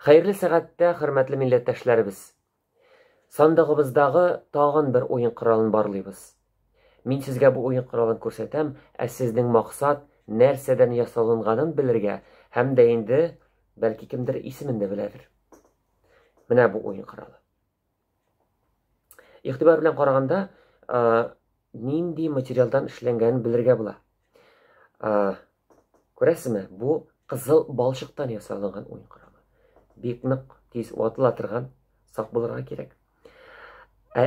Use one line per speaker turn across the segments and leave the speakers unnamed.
Xayrlı сәгатьтә, хөрмәтле милләттәшләребез. Сандыгыбыздагы тагын бер уен коралын барлыйбыз. Мин сезгә бу уен коралын күрсәтәм, ә сезнең максат нәрсәдән ясалынганын белергә һәм дә инде бәлки кемдер исемен дә беләдер. Менә бу уен коралы. Игътибар белән караганда, нинди материалдан эшләнгәнен белергә була. Күрәсезме, бу кызыл балчыктан ясалган уен коралы. Бик нык тиз ватыла торган, сак булырга кирәк.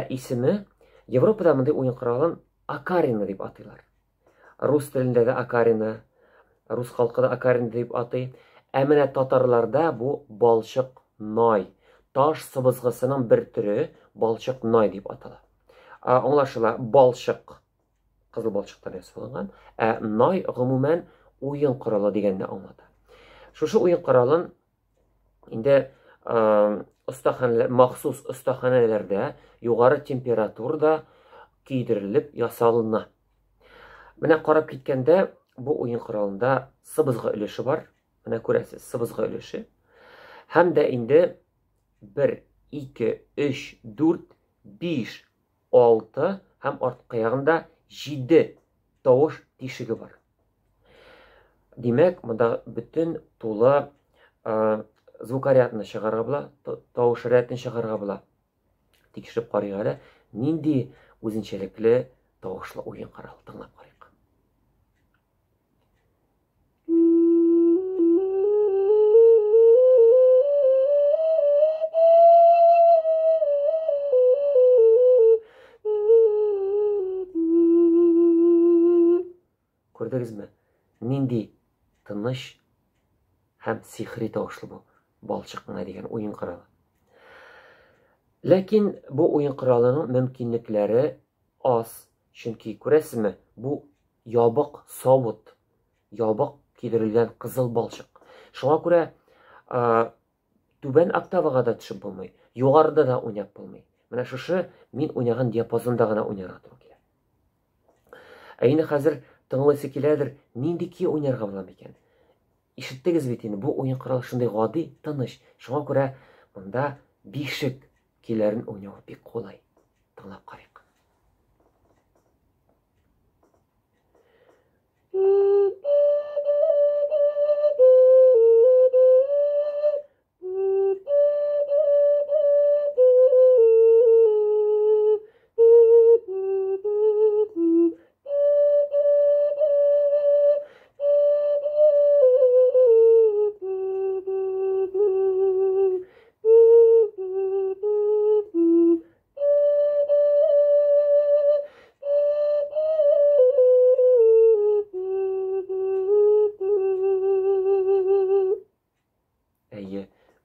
Исеме Европада мондай уен коралын Акарина дип атыйлар. Рус телендәге Акарина, рус халкы да Акарина дип атый. Менә татарларда бу балчык най. Таш сыбызгысының бер төре балчык най дип атала. Аңлашыла, балчык кызыл балчыктан ясалган, най гомумән уен коралы дигәнне аңлата. Шушы уен коралын инде махсус остаханәләрдә югары температурада кийдерелеп ясалына. Менә карап киткәндә, бу уен коралында сыбызгы өлеше бар. Менә күрәсез, сыбызгы өлеше. Һәм дә инде 1, 2, 3, 4, 5, 6 һәм арткы ягында 7 тавыш тишеге бар. Димәк, монда бүтән тулы звукорядны чыгарга була, тавыш рәтен чыгарга була. Тикшереп карыйк әле, нинди үзенчәлекле тавышлы уен коралы, тыңлап карыйк. Күрдегезме? Нинди тыныч һәм сихри тавышлы бу балчыкны дигән уен коралы. Ләкин бу уен коралының мөмкинлекләре аз. Чөнки күрәсезме, бу ябык савыт, ябык кидерелгән кызыл балчык. Шуңа күрә түбән октавага да төшеп булмый, югарыда да уйнап булмый. Менә шушы мин уйнаган диапазонда гына уйнарга туры килә. Инде хәзер тыңлыйсы киләдер, нинди ки уйнарга була микән? Ишеттегез бит инде, бу уен коралы шундый гади, тыныч. Шуңа күрә монда бишек киләрен уйнау бик кулай. Тыңлап карыйк.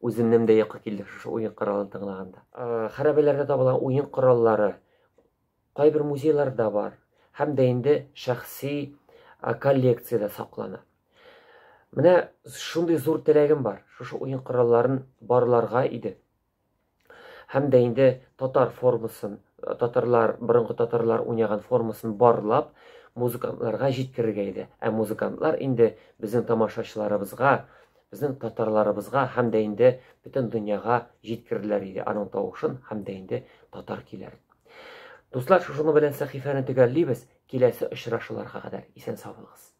Үземнең дә якы килде шушы уен коралын тыңлаганда. Хәрабәләрдә табылган уен кораллары кайбер музейларда бар, һәм дә инде шәхси коллекциядә саклана. Менә шундый зур теләгем бар, шушы уен коралларын барларга иде. Һәм дә инде татар формасын, борынгы татарлар уйнаган формасын барлап, музыкантларга җиткерергә иде. Музыкантлар инде безнең тамашачыларыбызга, безнең татарларыбызга һәм дә инде бүтән дөньяга җиткерделәр иде аның тавышын һәм дә инде татар көйләрен. Дуслар, шуны белән сәхифәне төгәллибез. Киләсе очрашуларга кадәр исән сау булыгыз.